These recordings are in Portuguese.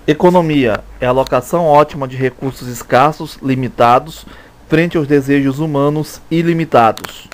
Economia é a alocação ótima de recursos escassos, limitados, frente aos desejos humanos ilimitados.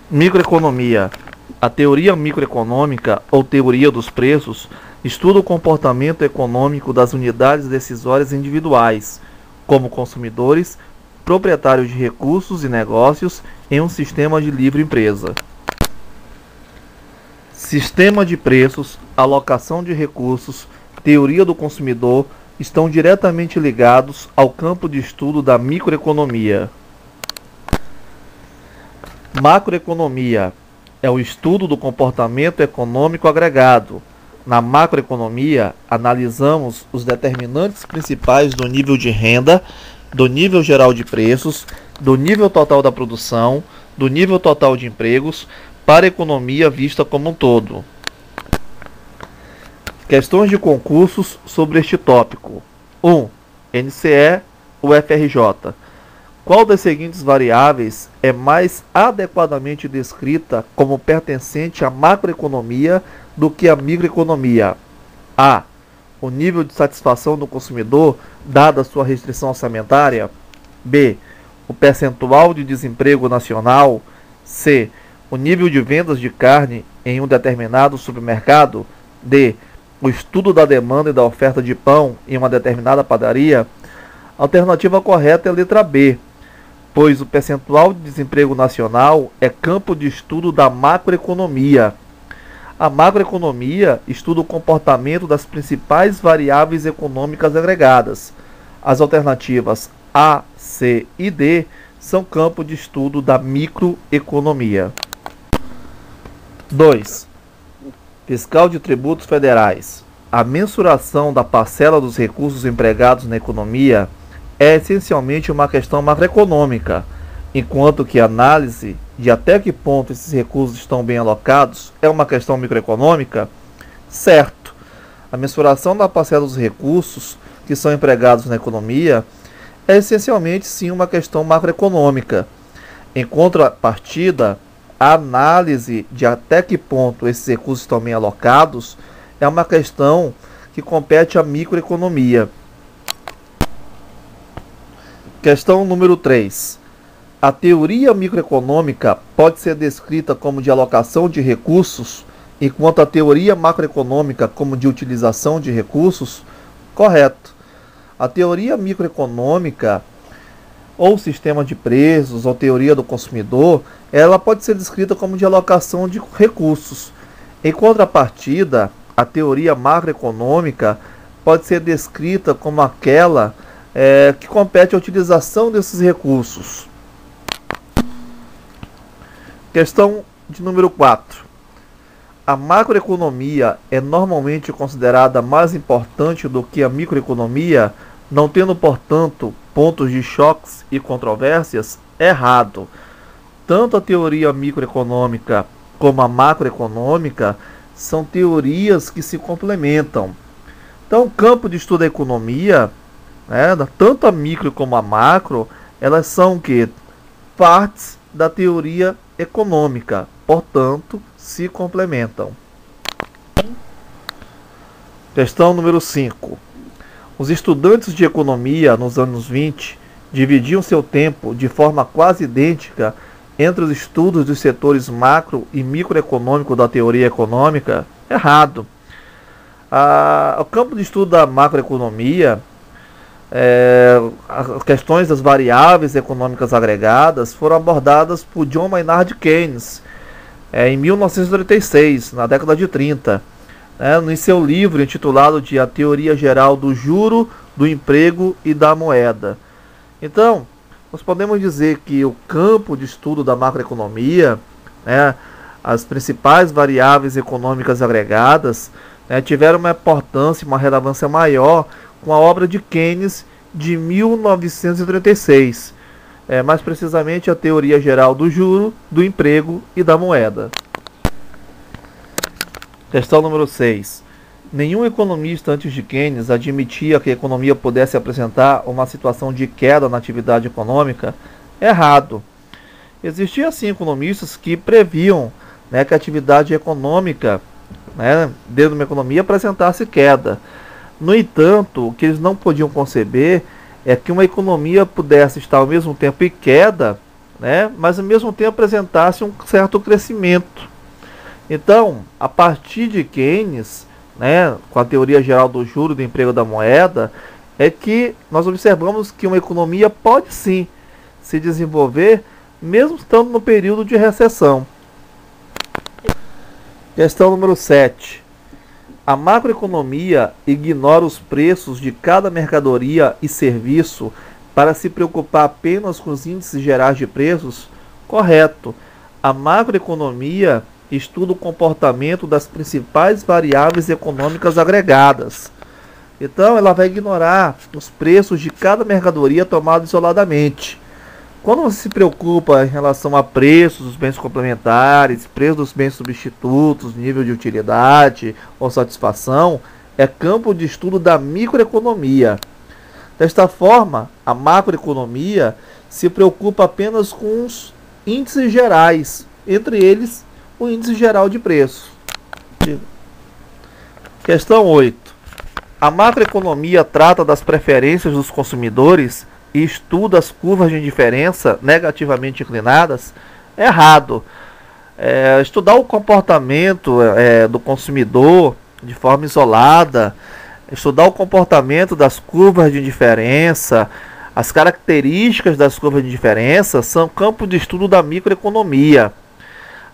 Microeconomia. A teoria microeconômica, ou teoria dos preços, estuda o comportamento econômico das unidades decisórias individuais, como consumidores, proprietários de recursos e negócios em um sistema de livre empresa. Sistema de preços, alocação de recursos, teoria do consumidor estão diretamente ligados ao campo de estudo da microeconomia. Macroeconomia é o estudo do comportamento econômico agregado. Na macroeconomia, analisamos os determinantes principais do nível de renda, do nível geral de preços, do nível total da produção, do nível total de empregos, para a economia vista como um todo. Questões de concursos sobre este tópico. 1. NCE, UFRJ. Qual das seguintes variáveis é mais adequadamente descrita como pertencente à macroeconomia do que à microeconomia? A. O nível de satisfação do consumidor, dada a sua restrição orçamentária. B. O percentual de desemprego nacional. C. O nível de vendas de carne em um determinado supermercado. D. O estudo da demanda e da oferta de pão em uma determinada padaria. A alternativa correta é a letra B, pois o percentual de desemprego nacional é campo de estudo da macroeconomia. A macroeconomia estuda o comportamento das principais variáveis econômicas agregadas. As alternativas A, C e D são campo de estudo da microeconomia. 2. Fiscal de tributos federais. A mensuração da parcela dos recursos empregados na economia é essencialmente uma questão macroeconômica, enquanto que a análise de até que ponto esses recursos estão bem alocados é uma questão microeconômica. Certo, a mensuração da parcela dos recursos que são empregados na economia é essencialmente sim uma questão macroeconômica. Em contrapartida, a análise de até que ponto esses recursos estão bem alocados é uma questão que compete à microeconomia. Questão número 3. A teoria microeconômica pode ser descrita como de alocação de recursos, enquanto a teoria macroeconômica como de utilização de recursos? Correto. A teoria microeconômica, ou sistema de preços, ou teoria do consumidor, ela pode ser descrita como de alocação de recursos. Em contrapartida, a teoria macroeconômica pode ser descrita como aquela que compete à utilização desses recursos. Questão de número 4. A macroeconomia é normalmente considerada mais importante do que a microeconomia, não tendo, portanto, pontos de choques e controvérsias? Errado. Tanto a teoria microeconômica como a macroeconômica são teorias que se complementam. Então, o campo de estudo da economia, tanto a micro como a macro, elas são partes da teoria econômica, portanto, se complementam. Questão número 5. Os estudantes de economia nos anos 20 dividiam seu tempo de forma quase idêntica entre os estudos dos setores macro e microeconômico da teoria econômica? Errado. O campo de estudo da macroeconomia, as questões das variáveis econômicas agregadas foram abordadas por John Maynard Keynes em 1936, na década de 30, em seu livro intitulado de A Teoria Geral do Juro, do Emprego e da Moeda. Então, nós podemos dizer que o campo de estudo da macroeconomia, as principais variáveis econômicas agregadas, tiveram uma importância, uma relevância maior com a obra de Keynes de 1936, mais precisamente a Teoria Geral do Juro, do Emprego e da Moeda. Questão número 6. Nenhum economista antes de Keynes admitia que a economia pudesse apresentar uma situação de queda na atividade econômica? Errado. Existiam, sim, economistas que previam que a atividade econômica, dentro de uma economia, apresentasse queda. No entanto, o que eles não podiam conceber é que uma economia pudesse estar ao mesmo tempo em queda, né, mas ao mesmo tempo apresentasse um certo crescimento. Então, a partir de Keynes, né, com a teoria geral do juro, do emprego da moeda, é que nós observamos que uma economia pode sim se desenvolver mesmo estando no período de recessão. Questão número 7. A macroeconomia ignora os preços de cada mercadoria e serviço para se preocupar apenas com os índices gerais de preços? Correto. A macroeconomia estuda o comportamento das principais variáveis econômicas agregadas. Então, ela vai ignorar os preços de cada mercadoria tomada isoladamente. Quando você se preocupa em relação a preços dos bens complementares, preços dos bens substitutos, nível de utilidade ou satisfação, é campo de estudo da microeconomia. Desta forma, a macroeconomia se preocupa apenas com os índices gerais, entre eles o índice geral de preço. Questão 8. A macroeconomia trata das preferências dos consumidores e estuda as curvas de indiferença negativamente inclinadas? Errado. Estudar o comportamento do consumidor de forma isolada, estudar o comportamento das curvas de indiferença, as características das curvas de indiferença são campo de estudo da microeconomia.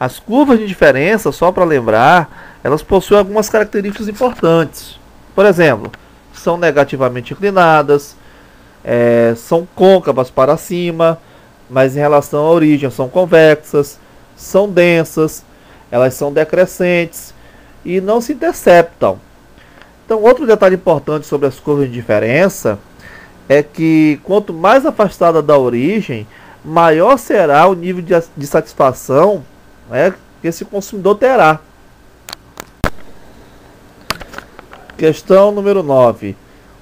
As curvas de indiferença, só para lembrar, elas possuem algumas características importantes. Por exemplo, são negativamente inclinadas, são côncavas para cima, mas em relação à origem são convexas, são densas, elas são decrescentes e não se interceptam. Então, outro detalhe importante sobre as curvas de diferença é que quanto mais afastada da origem, maior será o nível de satisfação, né, que esse consumidor terá. Questão número 9.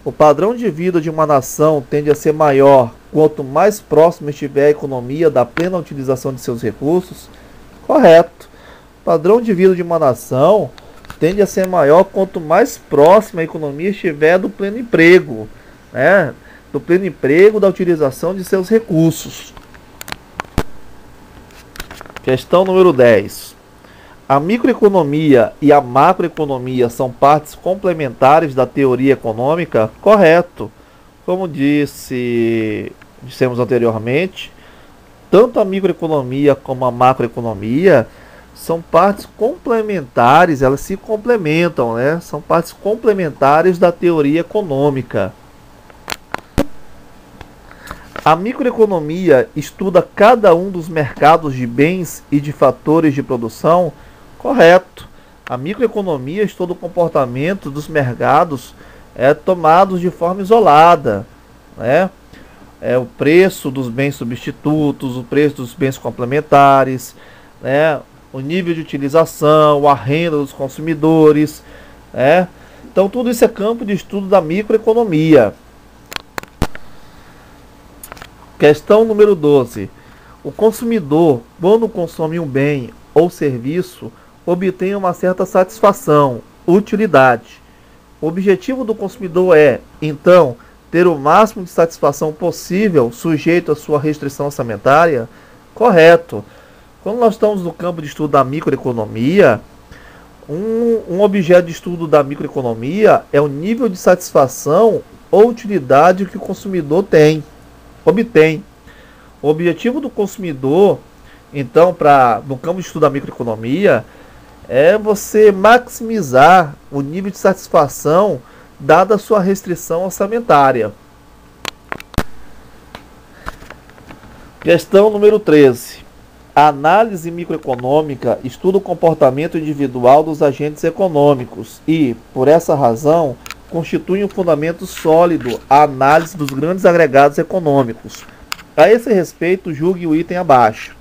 O padrão de vida de uma nação tende a ser maior quanto mais próximo estiver a economia da plena utilização de seus recursos? Correto. O padrão de vida de uma nação tende a ser maior quanto mais próxima a economia estiver do pleno emprego, né? Do pleno emprego, da utilização de seus recursos. Questão número 10. A microeconomia e a macroeconomia são partes complementares da teoria econômica? Correto. Como dissemos anteriormente, tanto a microeconomia como a macroeconomia são partes complementares, elas se complementam, né? São partes complementares da teoria econômica. A microeconomia estuda cada um dos mercados de bens e de fatores de produção? Correto. A microeconomia estuda o comportamento dos mercados tomados de forma isolada, né? O preço dos bens substitutos, o preço dos bens complementares, né? O nível de utilização, a renda dos consumidores, né? Então tudo isso é campo de estudo da microeconomia. Questão número 12. O consumidor, quando consome um bem ou serviço, obtém uma certa satisfação, utilidade. O objetivo do consumidor é, então, ter o máximo de satisfação possível, sujeito à sua restrição orçamentária? Correto. Quando nós estamos no campo de estudo da microeconomia, um objeto de estudo da microeconomia é o nível de satisfação ou utilidade que o consumidor obtém. O objetivo do consumidor, então, no campo de estudo da microeconomia, é você maximizar o nível de satisfação dada a sua restrição orçamentária. Questão número 13. A análise microeconômica estuda o comportamento individual dos agentes econômicos e, por essa razão, constitui um fundamento sólido à análise dos grandes agregados econômicos. A esse respeito, julgue o item abaixo.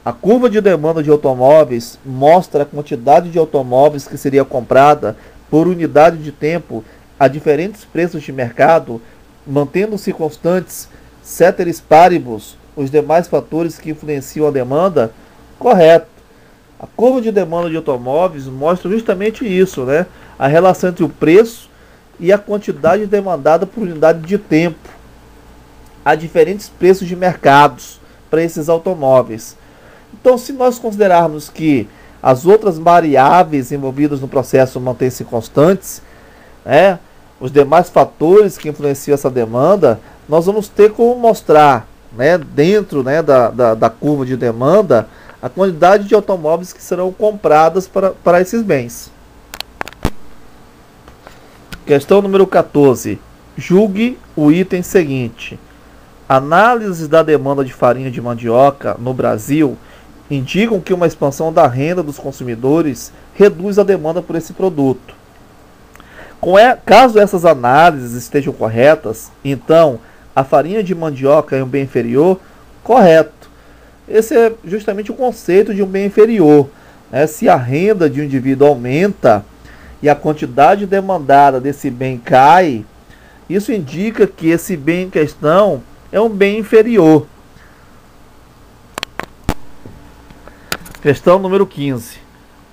A curva de demanda de automóveis mostra a quantidade de automóveis que seria comprada por unidade de tempo a diferentes preços de mercado, mantendo-se constantes, ceteris paribus, os demais fatores que influenciam a demanda? Correto. A curva de demanda de automóveis mostra justamente isso, né? A relação entre o preço e a quantidade demandada por unidade de tempo a diferentes preços de mercados para esses automóveis. Então, se nós considerarmos que as outras variáveis envolvidas no processo mantêm-se constantes, os demais fatores que influenciam essa demanda, nós vamos ter como mostrar, dentro da curva de demanda, a quantidade de automóveis que serão compradas para esses bens. Questão número 14. Julgue o item seguinte. Análises da demanda de farinha de mandioca no Brasil indicam que uma expansão da renda dos consumidores reduz a demanda por esse produto. Caso essas análises estejam corretas, então a farinha de mandioca é um bem inferior? Correto. Esse é justamente o conceito de um bem inferior. Se a renda de um indivíduo aumenta e a quantidade demandada desse bem cai, isso indica que esse bem em questão é um bem inferior. Questão número 15.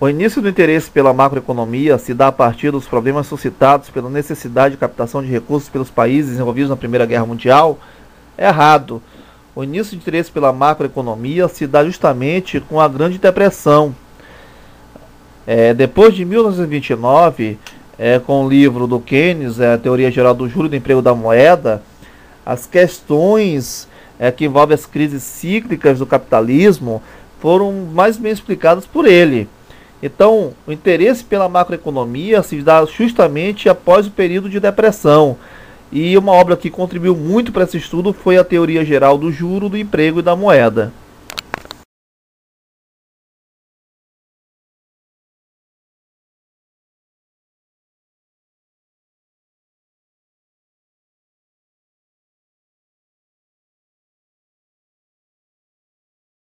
O início do interesse pela macroeconomia se dá a partir dos problemas suscitados pela necessidade de captação de recursos pelos países envolvidos na Primeira Guerra Mundial? Errado. O início do interesse pela macroeconomia se dá justamente com a Grande Depressão. Depois de 1929, com o livro do Keynes, a Teoria Geral do Juro e do Emprego da Moeda, as questões que envolvem as crises cíclicas do capitalismo foram mais bem explicadas por ele. Então, o interesse pela macroeconomia se dá justamente após o período de depressão. E uma obra que contribuiu muito para esse estudo foi a Teoria Geral do Juro, do Emprego e da Moeda.